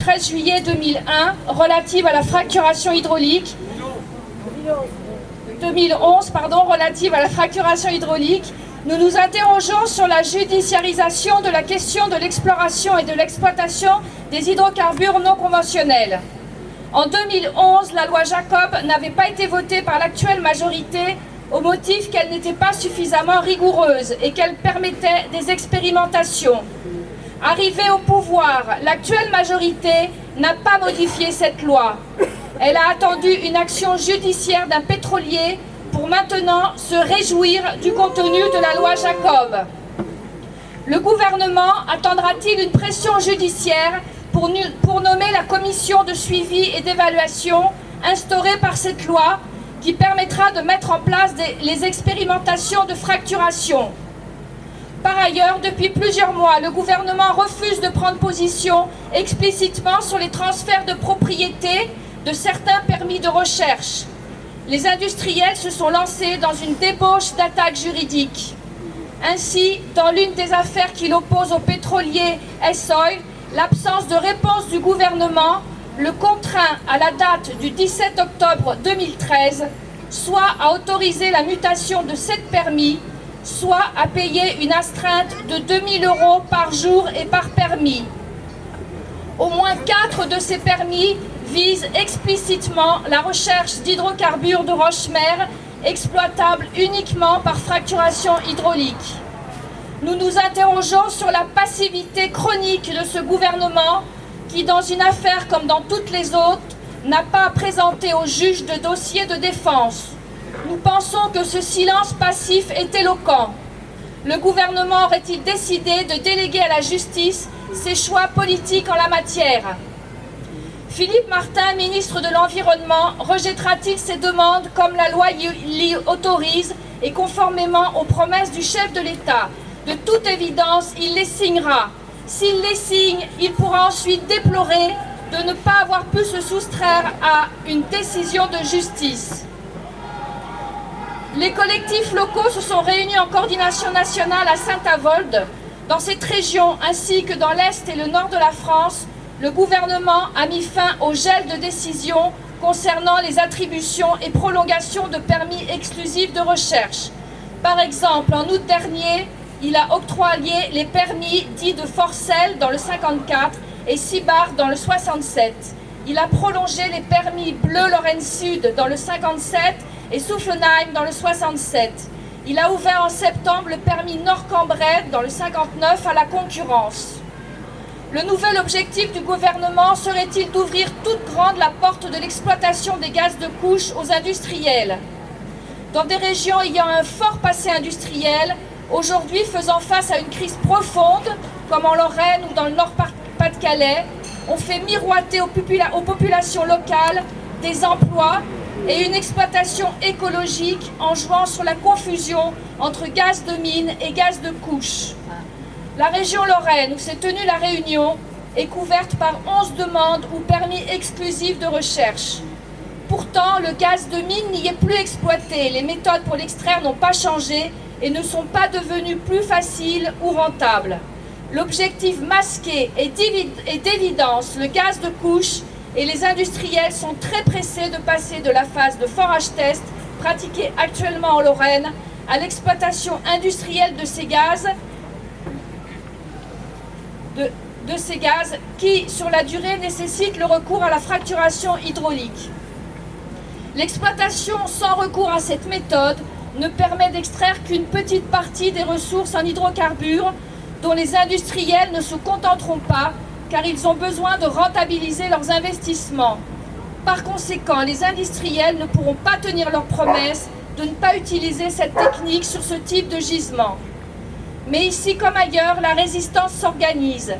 13 juillet 2001 relative à la fracturation hydraulique, 2011 relative à la fracturation hydraulique, nous nous interrogeons sur la judiciarisation de la question de l'exploration et de l'exploitation des hydrocarbures non conventionnels. En 2011, la loi Jacob n'avait pas été votée par l'actuelle majorité au motif qu'elle n'était pas suffisamment rigoureuse et qu'elle permettait des expérimentations. Arrivée au pouvoir, l'actuelle majorité n'a pas modifié cette loi. Elle a attendu une action judiciaire d'un pétrolier pour maintenant se réjouir du contenu de la loi Jacob. Le gouvernement attendra-t-il une pression judiciaire pour nommer la commission de suivi et d'évaluation instaurée par cette loi qui permettra de mettre en place les expérimentations de fracturation? Par ailleurs, depuis plusieurs mois, le gouvernement refuse de prendre position explicitement sur les transferts de propriété de certains permis de recherche. Les industriels se sont lancés dans une débauche d'attaques juridiques. Ainsi, dans l'une des affaires qui l'opposent au pétrolier S-Oil, l'absence de réponse du gouvernement le contraint à la date du 17 octobre 2013 soit à autoriser la mutation de 7 permis, soit à payer une astreinte de 2 000 € par jour et par permis. Au moins 4 de ces permis visent explicitement la recherche d'hydrocarbures de roche-mère exploitables uniquement par fracturation hydraulique. Nous nous interrogeons sur la passivité chronique de ce gouvernement qui, dans une affaire comme dans toutes les autres, n'a pas présenté au juge de dossier de défense. Nous pensons que ce silence passif est éloquent. Le gouvernement aurait-il décidé de déléguer à la justice ses choix politiques en la matière? Philippe Martin, ministre de l'Environnement, rejettera-t-il ces demandes comme la loi l'y autorise et conformément aux promesses du chef de l'État? De toute évidence, il les signera. S'il les signe, il pourra ensuite déplorer de ne pas avoir pu se soustraire à une décision de justice. Les collectifs locaux se sont réunis en coordination nationale à Saint-Avold. Dans cette région, ainsi que dans l'Est et le Nord de la France, le gouvernement a mis fin au gel de décisions concernant les attributions et prolongations de permis exclusifs de recherche. Par exemple, en août dernier, il a octroyé les permis dits de Forcelles dans le 54 et Sibard dans le 67. Il a prolongé les permis Bleu-Lorraine Sud dans le 57 et Soufflenheim dans le 67. Il a ouvert en septembre le permis Nord-Cambrai dans le 59 à la concurrence. Le nouvel objectif du gouvernement serait-il d'ouvrir toute grande la porte de l'exploitation des gaz de couche aux industriels? Dans des régions ayant un fort passé industriel, aujourd'hui faisant face à une crise profonde, comme en Lorraine ou dans le Nord-Pas-de-Calais, on fait miroiter aux populations locales des emplois et une exploitation écologique en jouant sur la confusion entre gaz de mine et gaz de couche. La région Lorraine, où s'est tenue la réunion, est couverte par 11 demandes ou permis exclusifs de recherche. Pourtant, le gaz de mine n'y est plus exploité, les méthodes pour l'extraire n'ont pas changé et ne sont pas devenues plus faciles ou rentables. L'objectif masqué est d'évidence le gaz de couche et les industriels sont très pressés de passer de la phase de forage test pratiquée actuellement en Lorraine à l'exploitation industrielle de ces gaz qui, sur la durée, nécessitent le recours à la fracturation hydraulique. L'exploitation sans recours à cette méthode ne permet d'extraire qu'une petite partie des ressources en hydrocarbures dont les industriels ne se contenteront pas car ils ont besoin de rentabiliser leurs investissements. Par conséquent, les industriels ne pourront pas tenir leur promesse de ne pas utiliser cette technique sur ce type de gisement. Mais ici comme ailleurs, la résistance s'organise.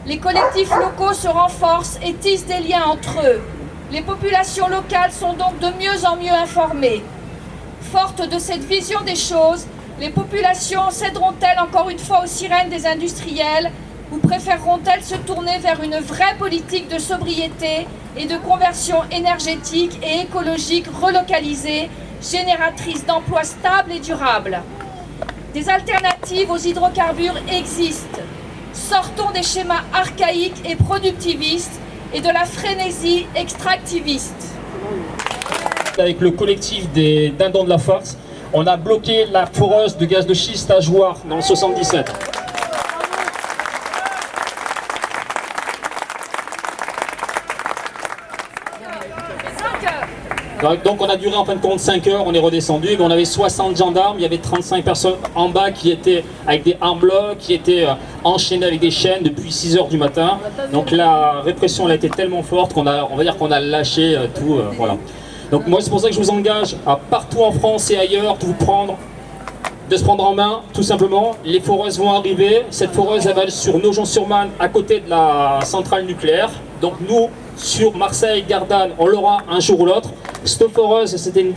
Les collectifs locaux se renforcent et tissent des liens entre eux. Les populations locales sont donc de mieux en mieux informées. Fortes de cette vision des choses, les populations céderont-elles encore une fois aux sirènes des industriels ou préféreront-elles se tourner vers une vraie politique de sobriété et de conversion énergétique et écologique relocalisée, génératrice d'emplois stables et durables? Des alternatives aux hydrocarbures existent. Sortons des schémas archaïques et productivistes et de la frénésie extractiviste. Avec le collectif des Dindons de la Farce, on a bloqué la foreuse de gaz de schiste à Jouarre dans le 77. Donc on a duré en fin de compte 5 heures, on est redescendu, on avait 60 gendarmes, il y avait 35 personnes en bas qui étaient avec des armes blanches, qui étaient enchaînées avec des chaînes depuis 6 heures du matin. Donc la répression elle a été tellement forte qu'on va dire qu'on a lâché tout, voilà. Donc moi c'est pour ça que je vous engage à partout en France et ailleurs de se prendre en main, tout simplement. Les foreuses vont arriver, cette foreuse elle va sur Nogent-sur-Marne à côté de la centrale nucléaire. Donc nous, sur Marseille, Gardanne, on l'aura un jour ou l'autre. Cette foreuse, c'était une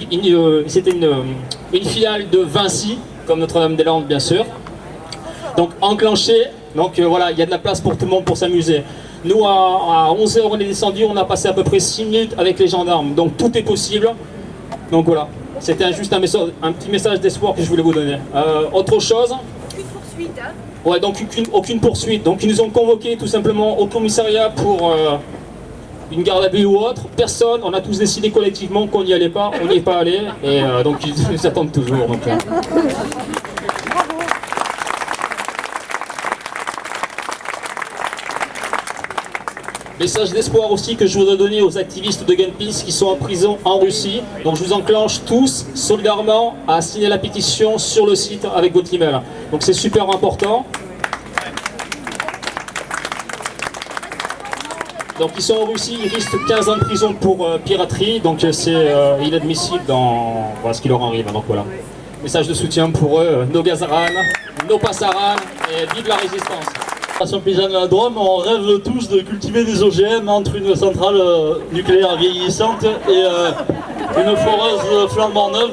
filiale de Vinci, comme Notre-Dame-des-Landes bien sûr. Donc enclenché, donc voilà, il y a de la place pour tout le monde pour s'amuser. Nous à 11h on est descendu, on a passé à peu près 6 minutes avec les gendarmes, donc tout est possible. Donc voilà, c'était juste un petit message d'espoir que je voulais vous donner. Autre chose. Aucune poursuite, hein? Ouais, donc aucune poursuite. Donc ils nous ont convoqués tout simplement au commissariat pour une garde à vue ou autre. Personne, on a tous décidé collectivement qu'on n'y allait pas, on n'y est pas allé, et donc ils nous attendent toujours. Donc, Message d'espoir aussi que je voudrais donner aux activistes de Greenpeace qui sont en prison en Russie. Donc je vous enclenche tous solidairement à signer la pétition sur le site avec votre email. Donc c'est super important. Donc ils sont en Russie, ils risquent 15 ans de prison pour piraterie, donc c'est inadmissible dans ce qui leur arrive. Donc voilà. Message de soutien pour eux, no Gazaran, no Passaran et vive la résistance. Sur paysanne de la Drôme, on rêve tous de cultiver des OGM entre une centrale nucléaire vieillissante et une foreuse flambant neuve.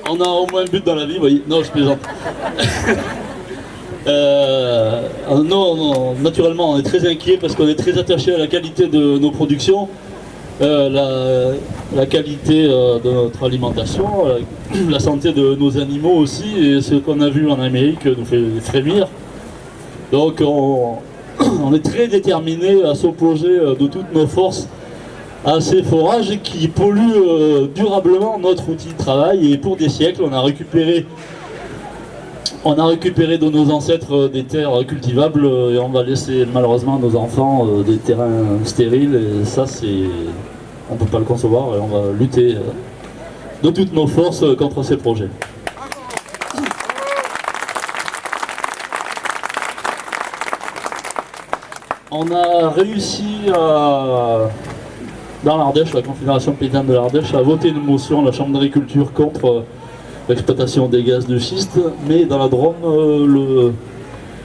On a au moins un but dans la vie, oui. Non, je plaisante. Non, naturellement, on est très inquiet parce qu'on est très attaché à la qualité de nos productions, la qualité de notre alimentation, la santé de nos animaux aussi, et ce qu'on a vu en Amérique nous fait frémir. Donc on est très déterminés à s'opposer de toutes nos forces à ces forages qui polluent durablement notre outil de travail, et pour des siècles on a récupéré de nos ancêtres des terres cultivables, et on va laisser malheureusement à nos enfants des terrains stériles, et ça on ne peut pas le concevoir, et on va lutter de toutes nos forces contre ces projets. On a réussi dans l'Ardèche, la Confédération paysanne de l'Ardèche, à voter une motion à la Chambre d'agriculture contre l'exploitation des gaz de schiste, mais dans la Drôme,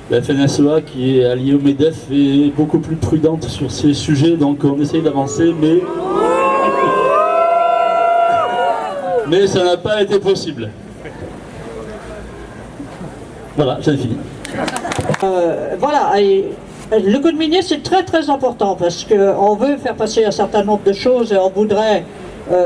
la FNSEA, qui est alliée au MEDEF, est beaucoup plus prudente sur ces sujets, donc on essaye d'avancer, mais ça n'a pas été possible. Voilà, j'en ai fini. Voilà, et le code minier c'est très très important parce qu'on veut faire passer un certain nombre de choses et on voudrait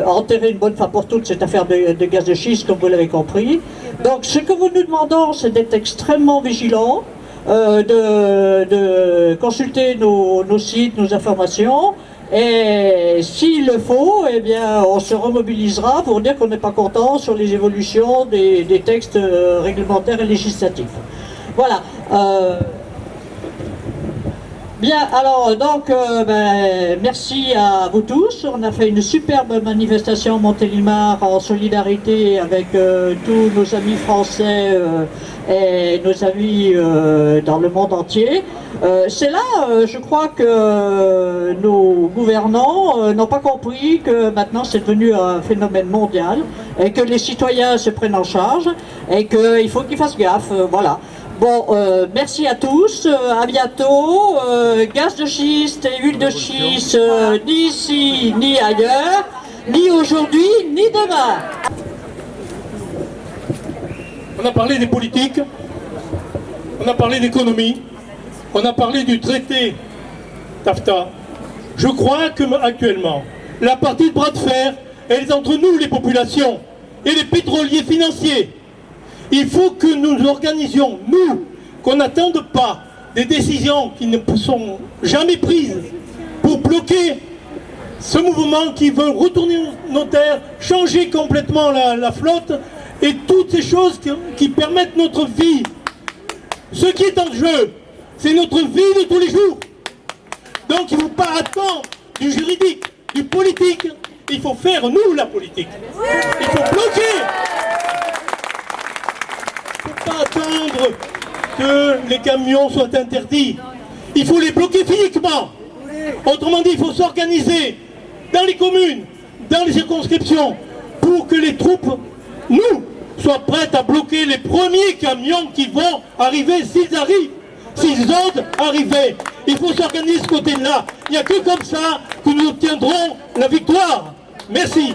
enterrer une bonne fois pour toutes cette affaire de gaz de schiste, comme vous l'avez compris. Donc ce que nous demandons, c'est d'être extrêmement vigilants, de consulter nos sites, nos informations, et s'il le faut, eh bien, on se remobilisera pour dire qu'on n'est pas content sur les évolutions des textes réglementaires et législatifs. Voilà. Bien, alors, donc, merci à vous tous. On a fait une superbe manifestation à Montélimar en solidarité avec tous nos amis français et nos amis dans le monde entier. C'est là, je crois que nos gouvernants n'ont pas compris que maintenant c'est devenu un phénomène mondial et que les citoyens se prennent en charge et qu'il faut qu'ils fassent gaffe, voilà. Bon, merci à tous, à bientôt. Gaz de schiste et huile de schiste, ni ici, ni ailleurs, ni aujourd'hui, ni demain. On a parlé des politiques, on a parlé d'économie, on a parlé du traité TAFTA. Je crois que actuellement, la partie de bras de fer, elle est entre nous, les populations, et les pétroliers financiers. Il faut que nous organisions, nous, qu'on n'attende pas des décisions qui ne sont jamais prises pour bloquer ce mouvement qui veut retourner nos terres, changer complètement la flotte et toutes ces choses qui permettent notre vie. Ce qui est en jeu, c'est notre vie de tous les jours. Donc il ne faut pas attendre du juridique, du politique, il faut faire nous la politique. Il faut bloquer. Il ne faut pas attendre que les camions soient interdits. Il faut les bloquer physiquement. Autrement dit, il faut s'organiser dans les communes, dans les circonscriptions, pour que les troupes, nous, soient prêtes à bloquer les premiers camions qui vont arriver, s'ils arrivent, s'ils osent arriver. Il faut s'organiser ce côté-là. Il n'y a que comme ça que nous obtiendrons la victoire. Merci.